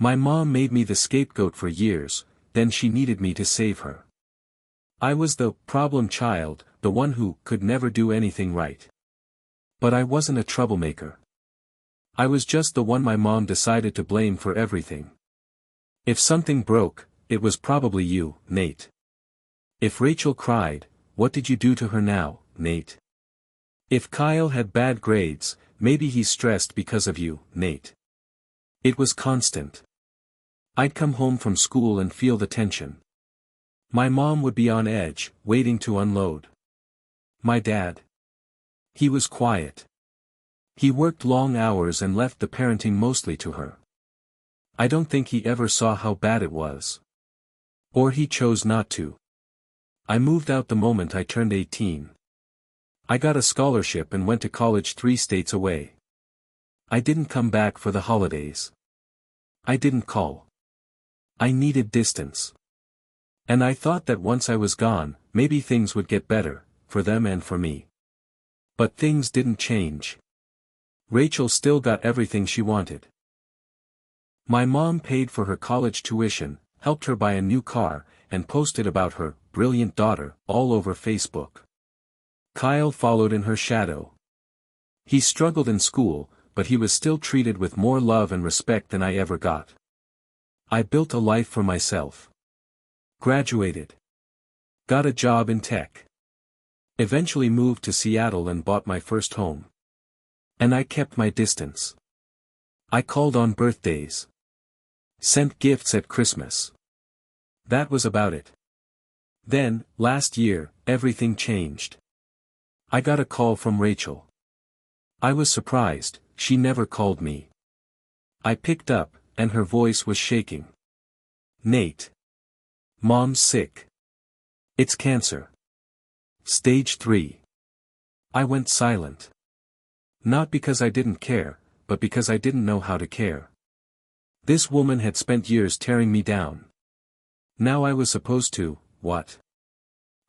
My mom made me the scapegoat for years, then she needed me to save her. I was the problem child, the one who could never do anything right. But I wasn't a troublemaker. I was just the one my mom decided to blame for everything. If something broke, it was probably you, Nate. If Rachel cried, what did you do to her now, Nate? If Kyle had bad grades, maybe he's stressed because of you, Nate. It was constant. I'd come home from school and feel the tension. My mom would be on edge, waiting to unload. My dad. He was quiet. He worked long hours and left the parenting mostly to her. I don't think he ever saw how bad it was. Or he chose not to. I moved out the moment I turned 18. I got a scholarship and went to college 3 states away. I didn't come back for the holidays. I didn't call. I needed distance. And I thought that once I was gone, maybe things would get better, for them and for me. But things didn't change. Rachel still got everything she wanted. My mom paid for her college tuition, helped her buy a new car, and posted about her brilliant daughter all over Facebook. Kyle followed in her shadow. He struggled in school, but he was still treated with more love and respect than I ever got. I built a life for myself. Graduated. Got a job in tech. Eventually moved to Seattle and bought my first home. And I kept my distance. I called on birthdays. Sent gifts at Christmas. That was about it. Then, last year, everything changed. I got a call from Rachel. I was surprised, she never called me. I picked up, and her voice was shaking. Nate. Mom's sick. It's cancer. Stage 3. I went silent. Not because I didn't care, but because I didn't know how to care. This woman had spent years tearing me down. Now I was supposed to, what?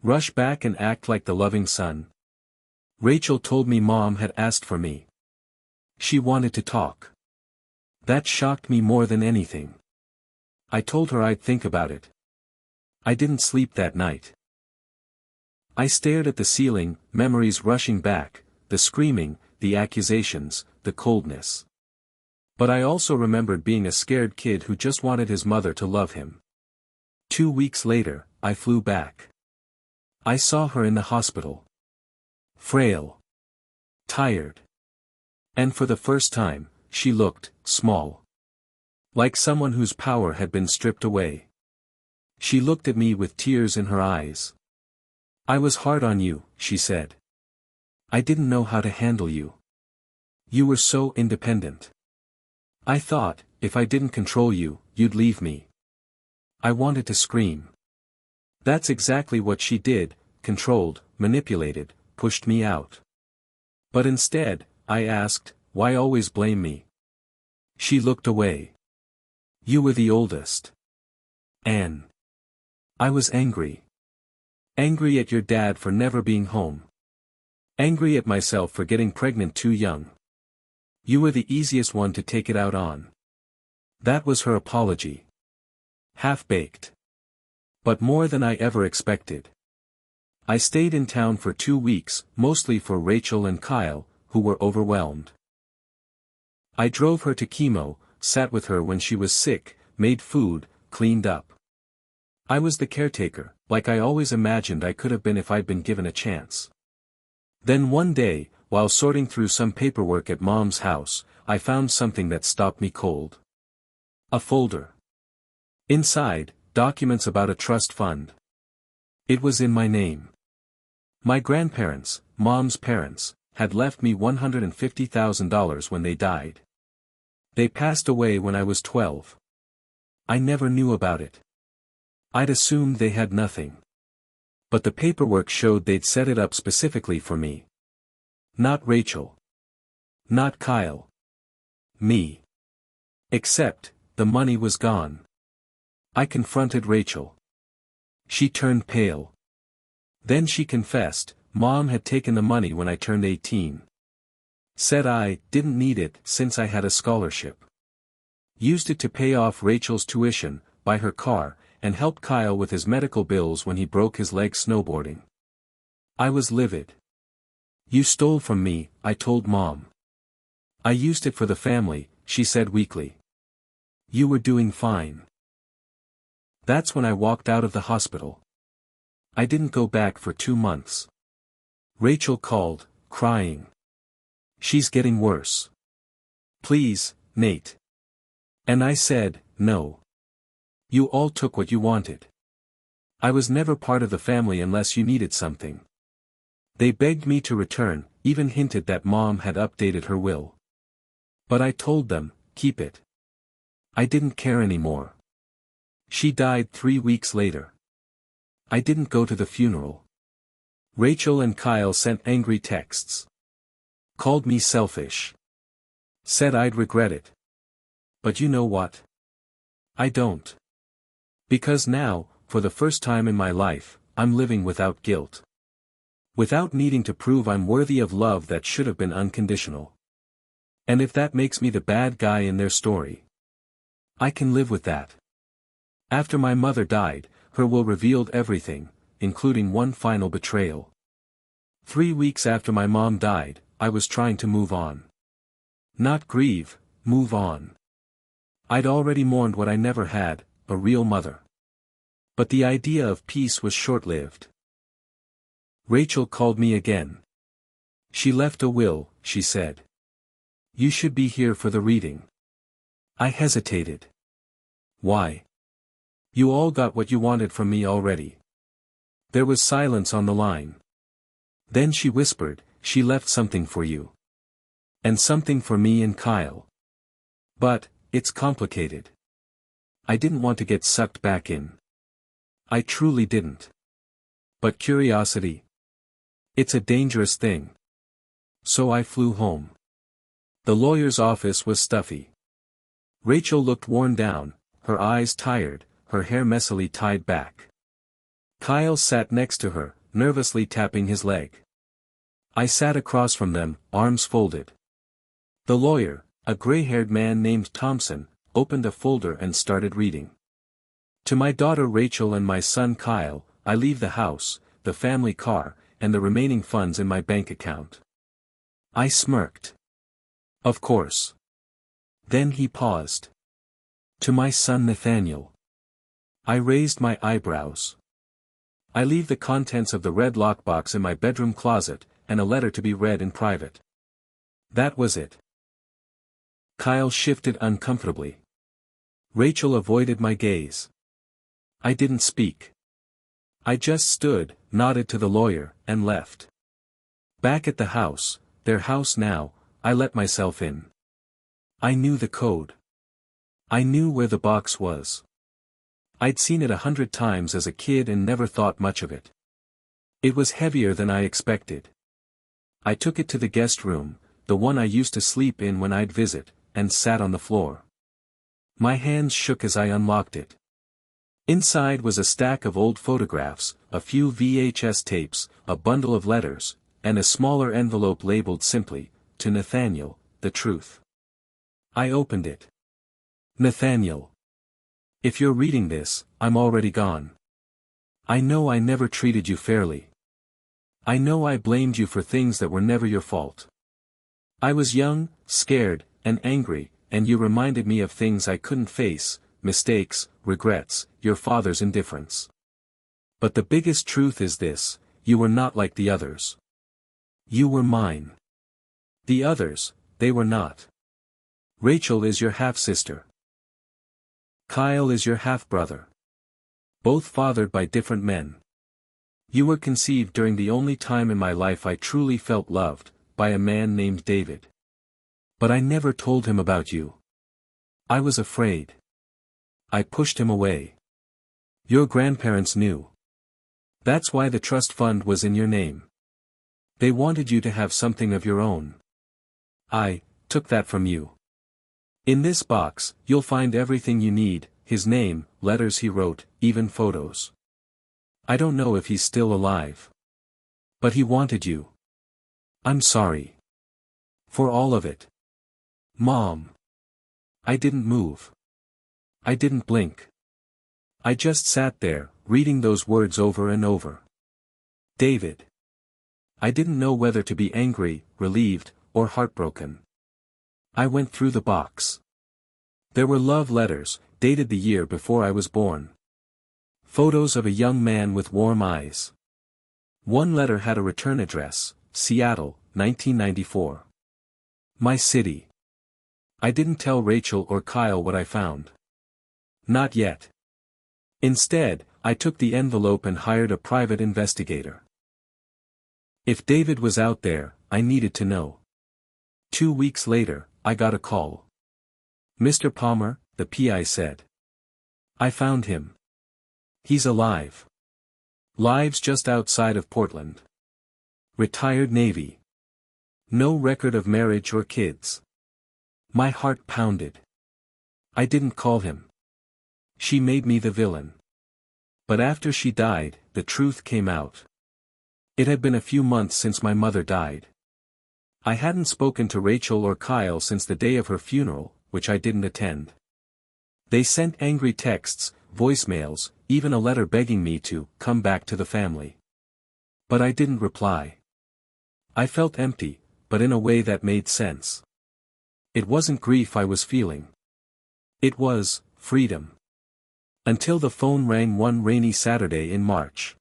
Rush back and act like the loving son? Rachel told me Mom had asked for me. She wanted to talk. That shocked me more than anything. I told her I'd think about it. I didn't sleep that night. I stared at the ceiling, memories rushing back, the screaming, the accusations, the coldness. But I also remembered being a scared kid who just wanted his mother to love him. 2 weeks later, I flew back. I saw her in the hospital. Frail. Tired. And for the first time, she looked small. Like someone whose power had been stripped away. She looked at me with tears in her eyes. I was hard on you, she said. I didn't know how to handle you. You were so independent. I thought, if I didn't control you, you'd leave me. I wanted to scream. That's exactly what she did, controlled, manipulated, pushed me out. But instead, I asked, why always blame me? She looked away. You were the oldest. Anne. I was angry. Angry at your dad for never being home. Angry at myself for getting pregnant too young. You were the easiest one to take it out on. That was her apology. Half-baked. But more than I ever expected. I stayed in town for 2 weeks, mostly for Rachel and Kyle, who were overwhelmed. I drove her to chemo, sat with her when she was sick, made food, cleaned up. I was the caretaker, like I always imagined I could have been if I'd been given a chance. Then one day, while sorting through some paperwork at Mom's house, I found something that stopped me cold. A folder. Inside, documents about a trust fund. It was in my name. My grandparents, Mom's parents, had left me $150,000 when they died. They passed away when I was 12. I never knew about it. I'd assumed they had nothing. But the paperwork showed they'd set it up specifically for me. Not Rachel. Not Kyle. Me. Except, the money was gone. I confronted Rachel. She turned pale. Then she confessed, Mom had taken the money when I turned 18. Said I didn't need it since I had a scholarship. Used it to pay off Rachel's tuition, buy her car, and help Kyle with his medical bills when he broke his leg snowboarding. I was livid. You stole from me, I told Mom. I used it for the family, she said weakly. You were doing fine. That's when I walked out of the hospital. I didn't go back for 2 months. Rachel called, crying. She's getting worse. Please, Nate. And I said, no. You all took what you wanted. I was never part of the family unless you needed something. They begged me to return, even hinted that Mom had updated her will. But I told them, keep it. I didn't care anymore. She died 3 weeks later. I didn't go to the funeral. Rachel and Kyle sent angry texts. Called me selfish. Said I'd regret it. But you know what? I don't. Because now, for the first time in my life, I'm living without guilt. Without needing to prove I'm worthy of love that should have been unconditional. And if that makes me the bad guy in their story, I can live with that. After my mother died, her will revealed everything, including one final betrayal. 3 weeks after my mom died, I was trying to move on. Not grieve, move on. I'd already mourned what I never had, a real mother. But the idea of peace was short-lived. Rachel called me again. She left a will, she said. You should be here for the reading. I hesitated. Why? You all got what you wanted from me already. There was silence on the line. Then she whispered, she left something for you. And something for me and Kyle. But, it's complicated. I didn't want to get sucked back in. I truly didn't. But curiosity. It's a dangerous thing. So I flew home. The lawyer's office was stuffy. Rachel looked worn down, her eyes tired, her hair messily tied back. Kyle sat next to her, nervously tapping his leg. I sat across from them, arms folded. The lawyer, a gray-haired man named Thompson, opened a folder and started reading. To my daughter Rachel and my son Kyle, I leave the house, the family car, and the remaining funds in my bank account. I smirked. Of course. Then he paused. To my son Nathaniel. I raised my eyebrows. I leave the contents of the red lockbox in my bedroom closet, and a letter to be read in private. That was it. Kyle shifted uncomfortably. Rachel avoided my gaze. I didn't speak. I just stood, nodded to the lawyer, and left. Back at the house, their house now, I let myself in. I knew the code. I knew where the box was. I'd seen it 100 times as a kid and never thought much of it. It was heavier than I expected. I took it to the guest room, the one I used to sleep in when I'd visit, and sat on the floor. My hands shook as I unlocked it. Inside was a stack of old photographs, a few VHS tapes, a bundle of letters, and a smaller envelope labeled simply, to Nathaniel, the truth. I opened it. Nathaniel. If you're reading this, I'm already gone. I know I never treated you fairly. I know I blamed you for things that were never your fault. I was young, scared, and angry, and you reminded me of things I couldn't face, mistakes, regrets, your father's indifference. But the biggest truth is this, you were not like the others. You were mine. The others, they were not. Rachel is your half-sister. Kyle is your half-brother. Both fathered by different men. You were conceived during the only time in my life I truly felt loved, by a man named David. But I never told him about you. I was afraid. I pushed him away. Your grandparents knew. That's why the trust fund was in your name. They wanted you to have something of your own. I took that from you. In this box, you'll find everything you need, his name, letters he wrote, even photos. I don't know if he's still alive. But he wanted you. I'm sorry. For all of it. Mom. I didn't move. I didn't blink. I just sat there, reading those words over and over. David. I didn't know whether to be angry, relieved, or heartbroken. I went through the box. There were love letters, dated the year before I was born. Photos of a young man with warm eyes. One letter had a return address, Seattle, 1994. My city. I didn't tell Rachel or Kyle what I found. Not yet. Instead, I took the envelope and hired a private investigator. If David was out there, I needed to know. 2 weeks later, I got a call. Mr. Palmer, the PI said. I found him. He's alive. Lives just outside of Portland. Retired Navy. No record of marriage or kids. My heart pounded. I didn't call him. She made me the villain. But after she died, the truth came out. It had been a few months since my mother died. I hadn't spoken to Rachel or Kyle since the day of her funeral, which I didn't attend. They sent angry texts, voicemails, even a letter begging me to come back to the family. But I didn't reply. I felt empty, but in a way that made sense. It wasn't grief I was feeling. It was freedom. Until the phone rang one rainy Saturday in March.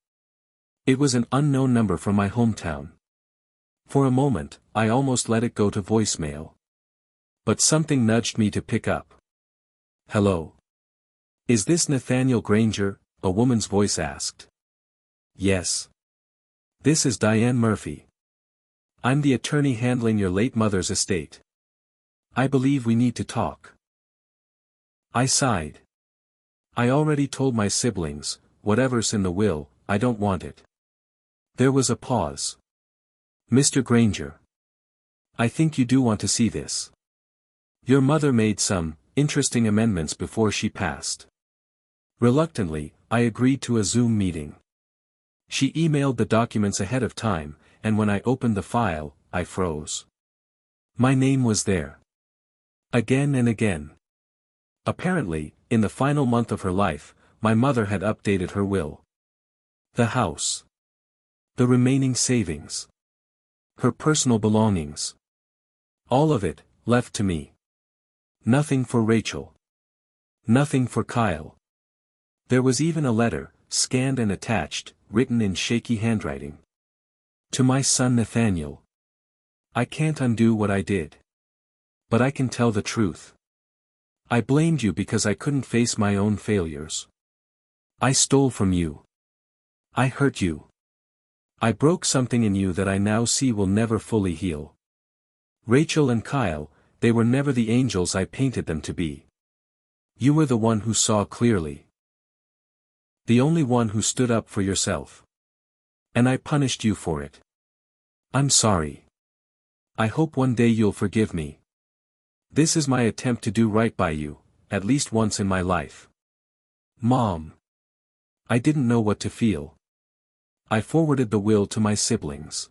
It was an unknown number from my hometown. For a moment, I almost let it go to voicemail. But something nudged me to pick up. Hello. Is this Nathaniel Granger? A woman's voice asked. Yes. This is Diane Murphy. I'm the attorney handling your late mother's estate. I believe we need to talk. I sighed. I already told my siblings, whatever's in the will, I don't want it. There was a pause. Mr. Granger. I think you do want to see this. Your mother made some interesting amendments before she passed. Reluctantly, I agreed to a Zoom meeting. She emailed the documents ahead of time, and when I opened the file, I froze. My name was there. Again and again. Apparently, in the final month of her life, my mother had updated her will. The house. The remaining savings. Her personal belongings. All of it, left to me. Nothing for Rachel. Nothing for Kyle. There was even a letter, scanned and attached, written in shaky handwriting. To my son Nathaniel. I can't undo what I did. But I can tell the truth. I blamed you because I couldn't face my own failures. I stole from you. I hurt you. I broke something in you that I now see will never fully heal. Rachel and Kyle, they were never the angels I painted them to be. You were the one who saw clearly. The only one who stood up for yourself. And I punished you for it. I'm sorry. I hope one day you'll forgive me. This is my attempt to do right by you, at least once in my life. Mom. I didn't know what to feel. I forwarded the will to my siblings.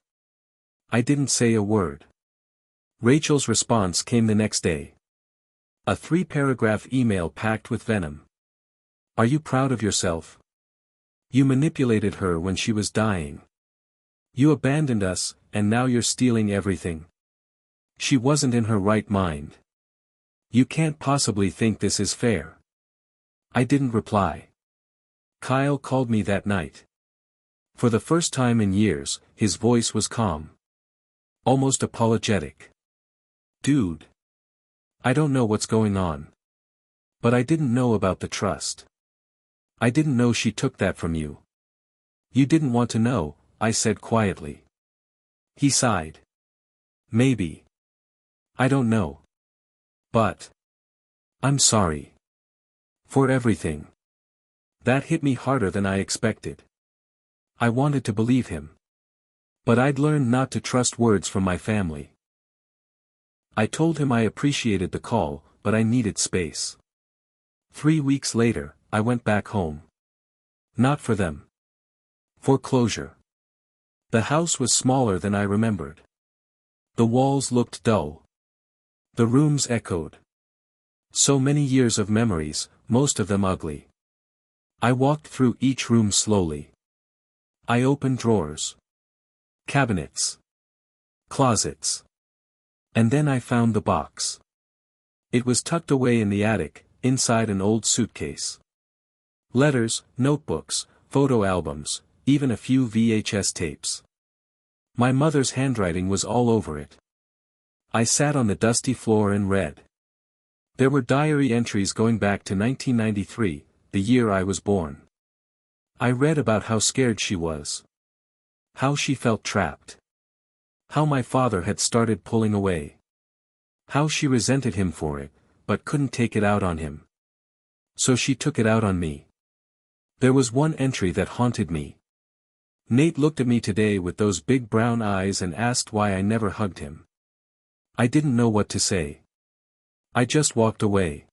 I didn't say a word. Rachel's response came the next day. A 3-paragraph email packed with venom. Are you proud of yourself? You manipulated her when she was dying. You abandoned us, and now you're stealing everything. She wasn't in her right mind. You can't possibly think this is fair. I didn't reply. Kyle called me that night. For the first time in years, his voice was calm. Almost apologetic. Dude. I don't know what's going on. But I didn't know about the trust. I didn't know she took that from you. You didn't want to know, I said quietly. He sighed. Maybe. I don't know. But. I'm sorry. For everything. That hit me harder than I expected. I wanted to believe him. But I'd learned not to trust words from my family. I told him I appreciated the call, but I needed space. 3 weeks later, I went back home. Not for them. For closure. The house was smaller than I remembered. The walls looked dull. The rooms echoed. So many years of memories, most of them ugly. I walked through each room slowly. I opened drawers, cabinets, closets. And then I found the box. It was tucked away in the attic, inside an old suitcase. Letters, notebooks, photo albums, even a few VHS tapes. My mother's handwriting was all over it. I sat on the dusty floor and read. There were diary entries going back to 1993, the year I was born. I read about how scared she was. How she felt trapped. How my father had started pulling away. How she resented him for it, but couldn't take it out on him. So she took it out on me. There was one entry that haunted me. Nate looked at me today with those big brown eyes and asked why I never hugged him. I didn't know what to say. I just walked away.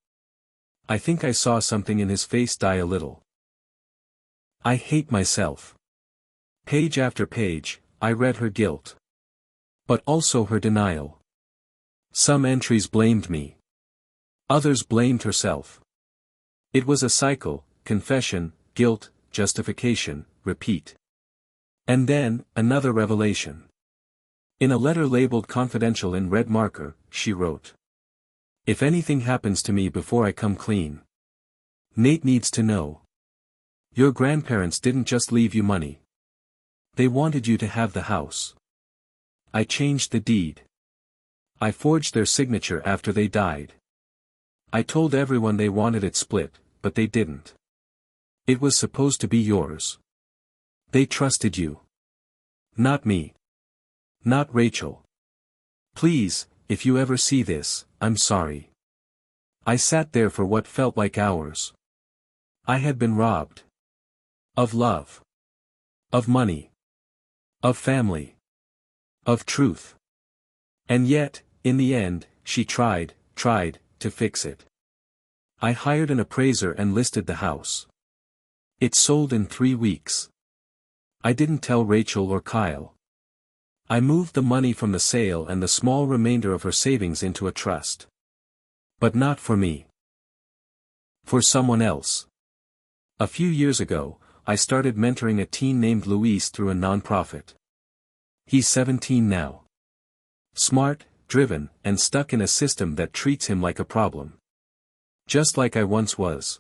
I think I saw something in his face die a little. I hate myself. Page after page, I read her guilt. But also her denial. Some entries blamed me. Others blamed herself. It was a cycle: confession, guilt, justification, repeat. And then, another revelation. In a letter labeled confidential in red marker, she wrote. If anything happens to me before I come clean, Nate needs to know. Your grandparents didn't just leave you money. They wanted you to have the house. I changed the deed. I forged their signature after they died. I told everyone they wanted it split, but they didn't. It was supposed to be yours. They trusted you. Not me. Not Rachel. Please, if you ever see this, I'm sorry. I sat there for what felt like hours. I had been robbed. Of love. Of money. Of family. Of truth. And yet, in the end, she tried to fix it. I hired an appraiser and listed the house. It sold in 3 weeks. I didn't tell Rachel or Kyle. I moved the money from the sale and the small remainder of her savings into a trust. But not for me. For someone else. A few years ago, I started mentoring a teen named Luis through a nonprofit. He's 17 now. Smart, driven, and stuck in a system that treats him like a problem. Just like I once was.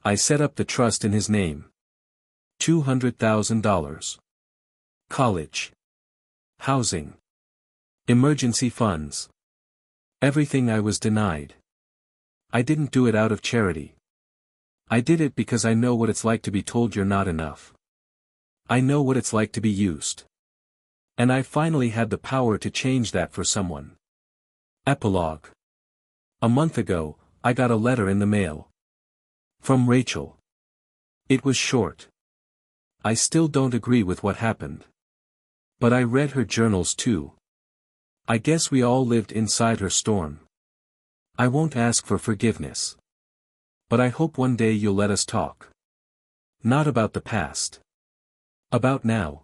I set up the trust in his name. $200,000. College. Housing. Emergency funds. Everything I was denied. I didn't do it out of charity. I did it because I know what it's like to be told you're not enough. I know what it's like to be used. And I finally had the power to change that for someone. Epilogue. A month ago, I got a letter in the mail. From Rachel. It was short. I still don't agree with what happened. But I read her journals too. I guess we all lived inside her storm. I won't ask for forgiveness. But I hope one day you'll let us talk. Not about the past. About now.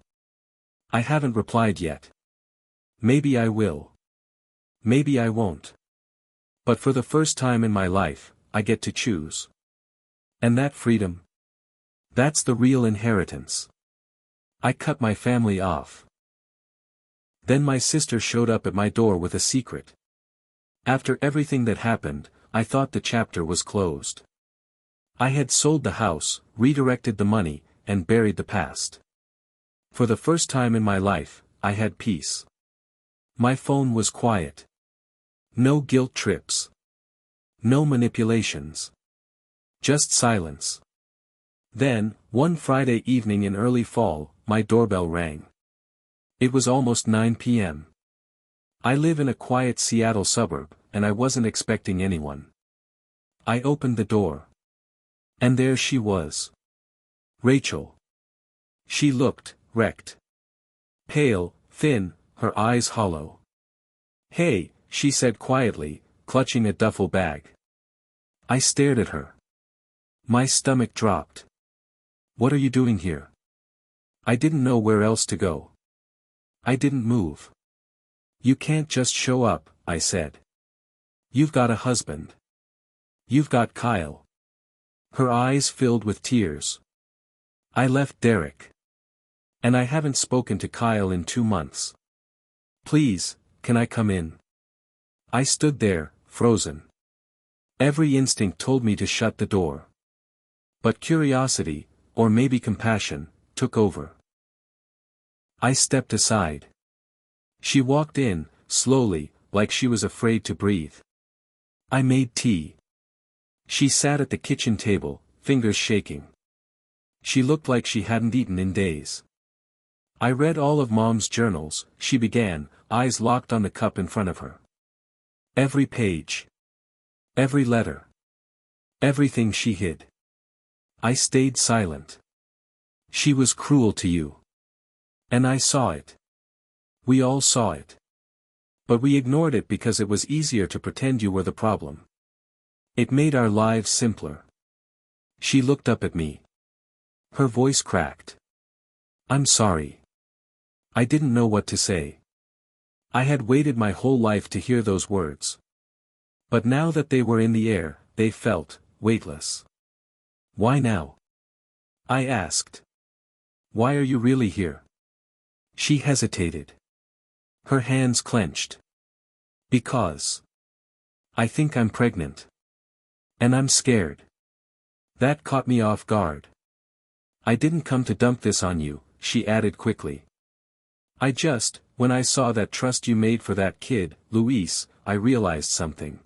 I haven't replied yet. Maybe I will. Maybe I won't. But for the first time in my life, I get to choose. And that freedom? That's the real inheritance. I cut my family off. Then my sister showed up at my door with a secret. After everything that happened, I thought the chapter was closed. I had sold the house, redirected the money, and buried the past. For the first time in my life, I had peace. My phone was quiet. No guilt trips. No manipulations. Just silence. Then, one Friday evening in early fall, my doorbell rang. It was almost 9 p.m. I live in a quiet Seattle suburb, and I wasn't expecting anyone. I opened the door. And there she was. Rachel. She looked wrecked. Pale, thin, her eyes hollow. "Hey," she said quietly, clutching a duffel bag. I stared at her. My stomach dropped. "What are you doing here?" I didn't know where else to go. I didn't move. "You can't just show up," I said. "You've got a husband." You've got Kyle. Her eyes filled with tears. I left Derek. And I haven't spoken to Kyle in 2 months. Please, can I come in? I stood there, frozen. Every instinct told me to shut the door. But curiosity, or maybe compassion, took over. I stepped aside. She walked in, slowly, like she was afraid to breathe. I made tea. She sat at the kitchen table, fingers shaking. She looked like she hadn't eaten in days. I read all of Mom's journals, she began, eyes locked on the cup in front of her. Every page. Every letter. Everything she hid. I stayed silent. She was cruel to you. And I saw it. We all saw it. But we ignored it because it was easier to pretend you were the problem. It made our lives simpler. She looked up at me. Her voice cracked. I'm sorry. I didn't know what to say. I had waited my whole life to hear those words. But now that they were in the air, they felt weightless. Why now? I asked. Why are you really here? She hesitated. Her hands clenched. Because. I think I'm pregnant. And I'm scared. That caught me off guard. I didn't come to dump this on you, she added quickly. When I saw that trust you made for that kid, Luis, I realized something.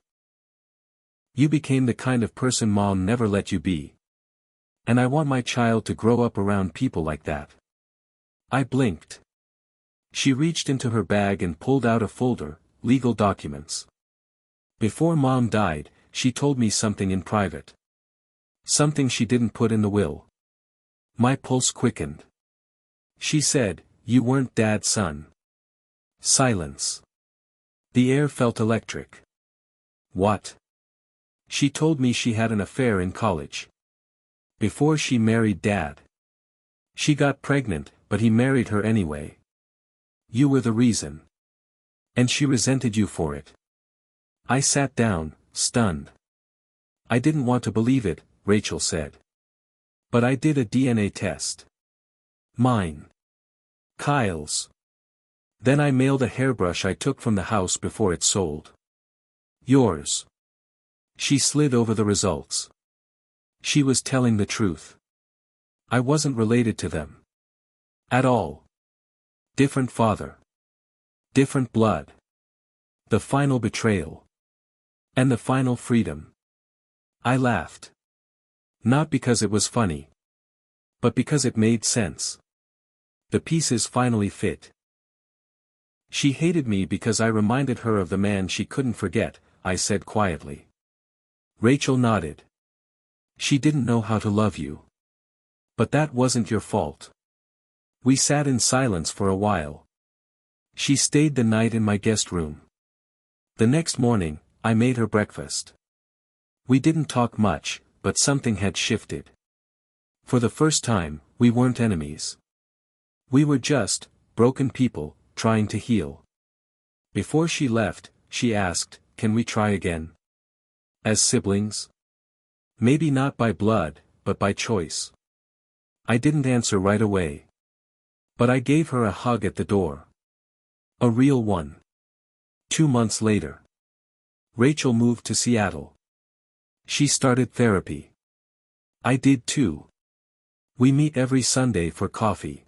You became the kind of person Mom never let you be. And I want my child to grow up around people like that. I blinked. She reached into her bag and pulled out a folder, legal documents. Before Mom died, she told me something in private. Something she didn't put in the will. My pulse quickened. She said, you weren't Dad's son. Silence. The air felt electric. What? She told me she had an affair in college. Before she married Dad. She got pregnant, but he married her anyway. You were the reason. And she resented you for it. I sat down, stunned. I didn't want to believe it, Rachel said. But I did a DNA test. Mine. Kyle's. Then I mailed a hairbrush I took from the house before it sold. Yours. She slid over the results. She was telling the truth. I wasn't related to them. At all. Different father. Different blood. The final betrayal. And the final freedom. I laughed. Not because it was funny. But because it made sense. The pieces finally fit. She hated me because I reminded her of the man she couldn't forget, I said quietly. Rachel nodded. She didn't know how to love you. But that wasn't your fault. We sat in silence for a while. She stayed the night in my guest room. The next morning, I made her breakfast. We didn't talk much, but something had shifted. For the first time, we weren't enemies. We were just broken people, trying to heal. Before she left, she asked, can we try again? As siblings? Maybe not by blood, but by choice. I didn't answer right away. But I gave her a hug at the door. A real one. 2 months later. Rachel moved to Seattle. She started therapy. I did too. We meet every Sunday for coffee.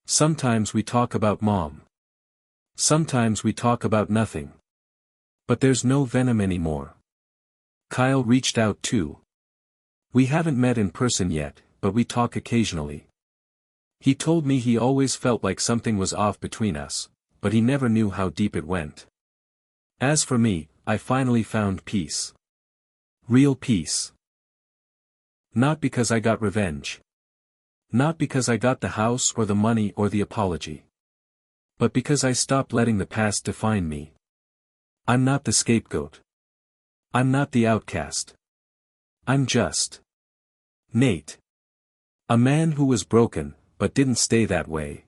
Sometimes we talk about Mom. Sometimes we talk about nothing. But there's no venom anymore. Kyle reached out too. We haven't met in person yet, but we talk occasionally. He told me he always felt like something was off between us, but he never knew how deep it went. As for me, I finally found peace. Real peace. Not because I got revenge. Not because I got the house or the money or the apology. But because I stopped letting the past define me. I'm not the scapegoat. I'm not the outcast. I'm just Nate. A man who was broken, but didn't stay that way.